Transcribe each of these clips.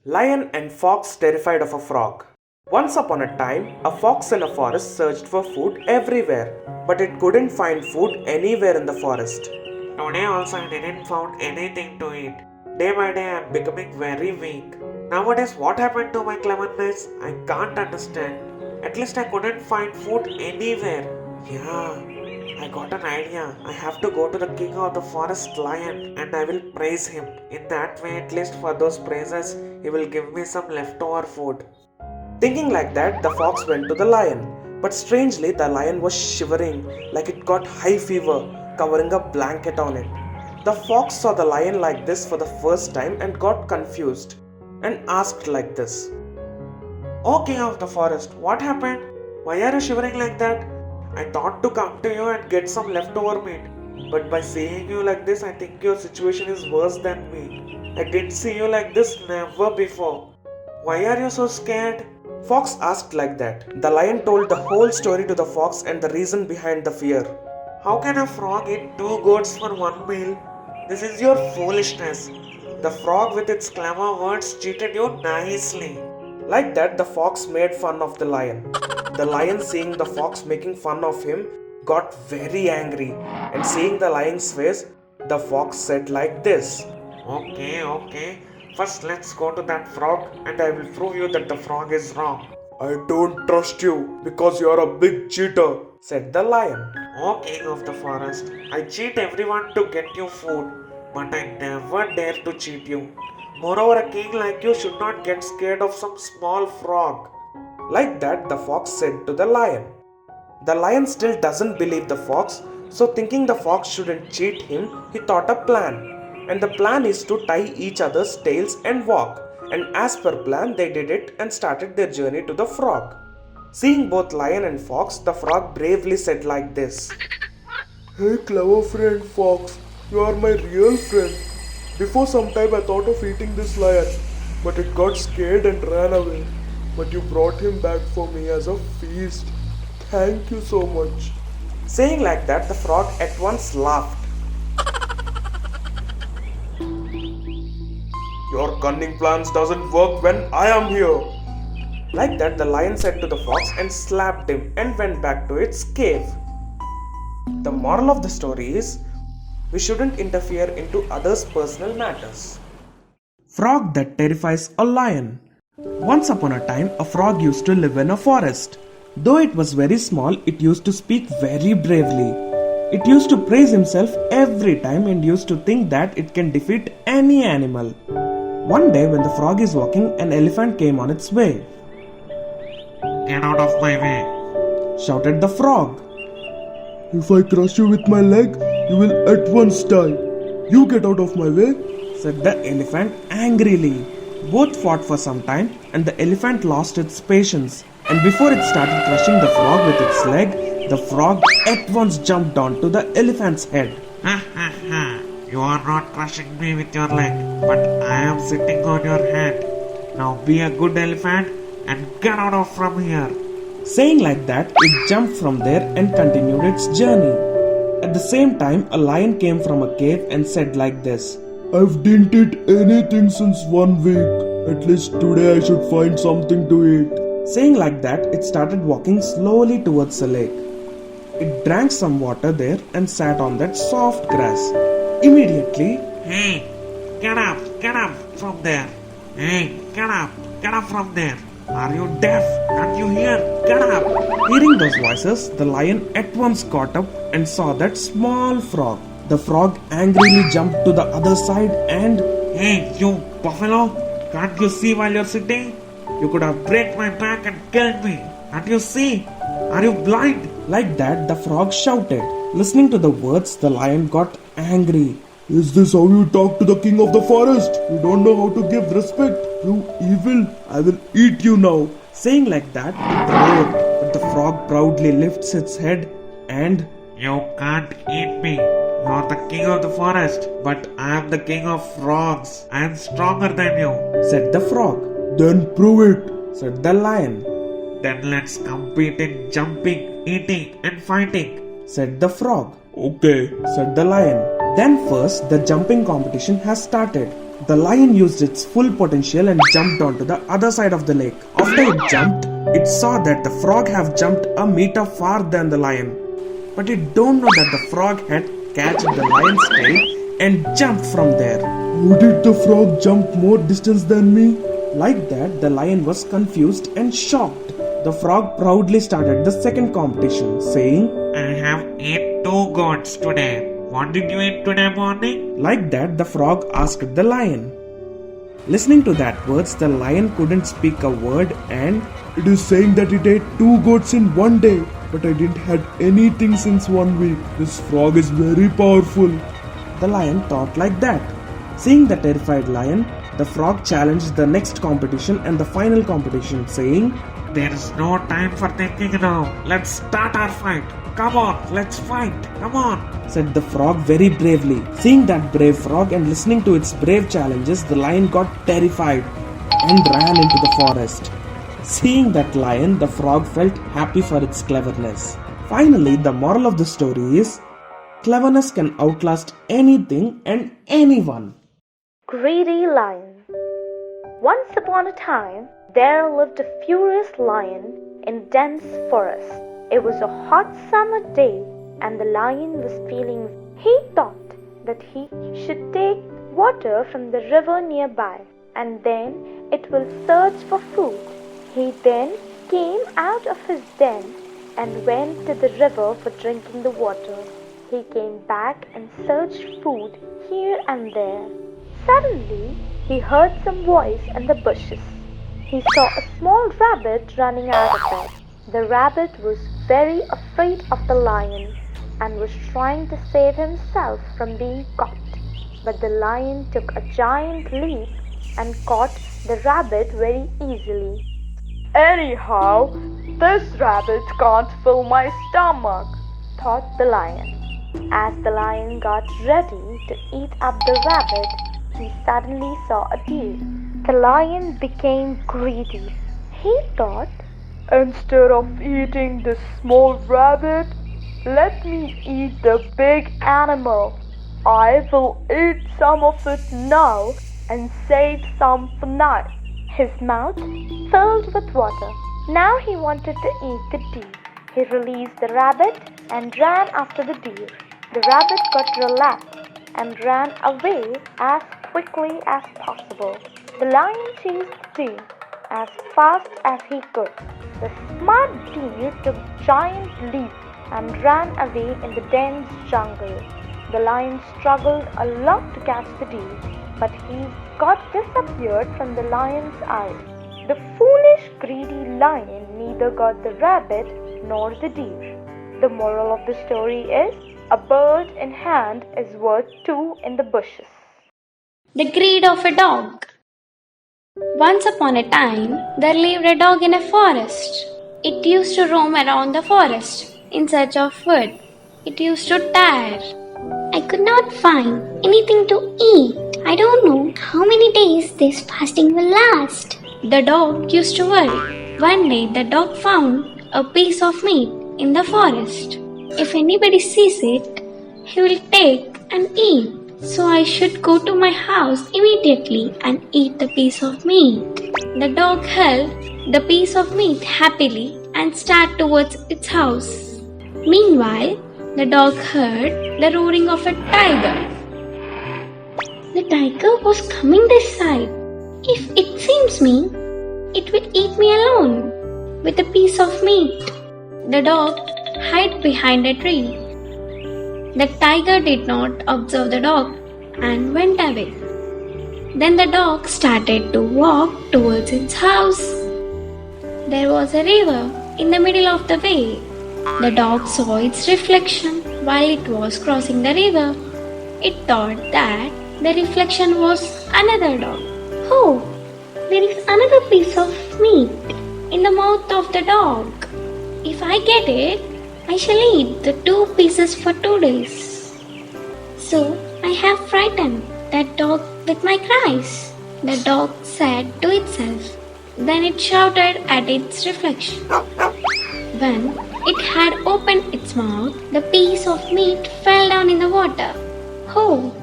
Lion and fox terrified of a frog. Once upon a time, a fox in a forest searched for food everywhere, but it couldn't find food anywhere in the forest. Today also I didn't find anything to eat. Day by day I am becoming very weak. Nowadays what happened to my cleverness? I can't understand. At least I couldn't find food anywhere. Yeah, I got an idea. I have to go to the king of the forest lion and I will praise him. In that way, at least for those praises, he will give me some leftover food. Thinking like that, the fox went to the lion. But strangely, the lion was shivering like it got high fever, covering a blanket on it. The fox saw the lion like this for the first time and got confused and asked like this: "O king of the forest, what happened? Why are you shivering like that? I thought to come to you and get some leftover meat. But by seeing you like this, I think your situation is worse than me. I didn't see you like this never before. Why are you so scared?" Fox asked like that. The lion told the whole story to the fox and the reason behind the fear. "How can a frog eat two goats for one meal? This is your foolishness. The frog with its clever words cheated you nicely." Like that, the fox made fun of the lion. The lion, seeing the fox making fun of him, got very angry, and seeing the lion's face, the fox said like this: Okay. First, let's go to that frog, and I will prove you that the frog is wrong." "I don't trust you because you are a big cheater," said the lion. "O king of the forest, I cheat everyone to get you food, but I never dare to cheat you. Moreover, a king like you should not get scared of some small frog." Like that, the fox said to the lion. The lion still doesn't believe the fox, so thinking the fox shouldn't cheat him, he thought a plan. And the plan is to tie each other's tails and walk. And as per plan, they did it and started their journey to the frog. Seeing both lion and fox, the frog bravely said like this: "Hey clever friend fox, you are my real friend. Before some time I thought of eating this lion, but it got scared and ran away. But you brought him back for me as a feast. Thank you so much." Saying like that, the frog at once laughed. "Your cunning plans doesn't work when I am here." Like that, the lion said to the fox and slapped him and went back to its cave. The moral of the story is, we shouldn't interfere into others' personal matters. Frog that terrifies a lion. Once upon a time, a frog used to live in a forest. Though it was very small, it used to speak very bravely. It used to praise himself every time and used to think that it can defeat any animal. One day, when the frog is walking, an elephant came on its way. "Get out of my way," shouted the frog. "If I crush you with my leg, you will at once die. You get out of my way," said the elephant angrily. Both fought for some time and the elephant lost its patience. And before it started crushing the frog with its leg, the frog at once jumped onto the elephant's head. "Ha! You are not crushing me with your leg, but I am sitting on your head. Now be a good elephant and get out of from here." Saying like that, it jumped from there and continued its journey. At the same time, a lion came from a cave and said like this: "I've didn't eat anything since 1 week. At least today I should find something to eat." Saying like that, it started walking slowly towards the lake. It drank some water there and sat on that soft grass. Immediately, "Hey, get up from there. Hey, get up from there. Are you deaf? Can't you hear? Get up." Hearing those voices, the lion at once got up and saw that small frog. The frog angrily jumped to the other side and, "Hey, you buffalo! Can't you see while you're sitting? You could have break my back and killed me. Can't you see? Are you blind?" Like that, the frog shouted. Listening to the words, the lion got angry. "Is this how you talk to the king of the forest? You don't know how to give respect. You evil! I will eat you now." Saying like that, it roared. But the frog proudly lifts its head and, "You can't eat me. You are the king of the forest, but I am the king of frogs. I am stronger than you," said the frog. "Then prove it," said the lion. "Then let's compete in jumping, eating and fighting," said the frog. "Okay," said the lion. Then first the jumping competition has started. The lion used its full potential and jumped onto the other side of the lake. After it jumped, it saw that the frog have jumped a meter far than the lion. But it don't know that the frog had catched the lion's tail and jumped from there. How did the frog jump more distance than me? Like that, the lion was confused and shocked. The frog proudly started the second competition, saying, I have ate 2 goats today. What did you eat today morning? Like that, the frog asked the lion. Listening to that words, the lion couldn't speak a word and it is saying that it ate 2 goats in one day, but I didn't had anything since 1 week. This frog is very powerful. The lion thought like that. Seeing the terrified lion, the frog challenged the next competition and the final competition, saying, There is no time for thinking now. Let's start our fight. Come on, let's fight. Come on, said the frog very bravely. Seeing that brave frog and listening to its brave challenges, the lion got terrified and ran into the forest. Seeing that lion, the frog felt happy for its cleverness. Finally, the moral of the story is, cleverness can outlast anything and anyone. Greedy Lion. Once upon a time, there lived a furious lion in dense forest. It was a hot summer day and the lion was feeling. He thought that he should take water from the river nearby and then it will search for food. He then came out of his den and went to the river for drinking the water. He came back and searched food here and there. Suddenly, he heard some voice in the bushes. He saw a small rabbit running out of it. The rabbit was very afraid of the lion and was trying to save himself from being caught. But the lion took a giant leap and caught the rabbit very easily. Anyhow, this rabbit can't fill my stomach, thought the lion. As the lion got ready to eat up the rabbit, he suddenly saw a deer. The lion became greedy. He thought, instead of eating this small rabbit, let me eat the big animal. I will eat some of it now and save some for night. His mouth filled with water. Now he wanted to eat the deer. He released the rabbit and ran after the deer. The rabbit got relaxed and ran away as quickly as possible. The lion chased the deer as fast as he could. The smart deer took giant leaps and ran away in the dense jungle. The lion struggled a lot to catch the deer, but he got disappeared from the lion's eyes. The foolish, greedy lion neither got the rabbit nor the deer. The moral of the story is, a bird in hand is worth 2 in the bushes. The greed of a dog. Once upon a time, there lived a dog in a forest. It used to roam around the forest in search of food. It used to tire. I could not find anything to eat. I don't know how many days this fasting will last. The dog used to worry. One day, the dog found a piece of meat in the forest. If anybody sees it, he will take and eat. So I should go to my house immediately and eat the piece of meat. The dog held the piece of meat happily and started towards its house. Meanwhile, the dog heard the roaring of a tiger. The tiger was coming this side. If it seems me, it will eat me alone with a piece of meat. The dog hid behind a tree. The tiger did not observe the dog and went away. Then the dog started to walk towards its house. There was a river in the middle of the way. The dog saw its reflection while it was crossing the river. It thought that the reflection was another dog. Oh, there is another piece of meat in the mouth of the dog. If I get it, I shall eat the 2 pieces for 2 days. So I have frightened that dog with my cries, the dog said to itself. Then it shouted at its reflection. When it had opened its mouth, the piece of meat fell down in the water. Oh,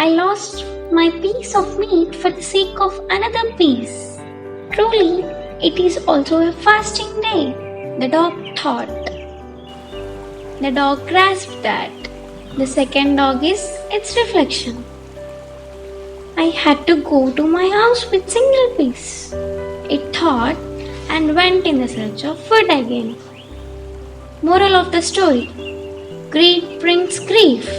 I lost my piece of meat for the sake of another piece. Truly, it is also a fasting day, the dog thought. The dog grasped that. The second dog is its reflection. I had to go to my house with single piece, it thought, and went in the search of food again. Moral of the story: greed brings grief.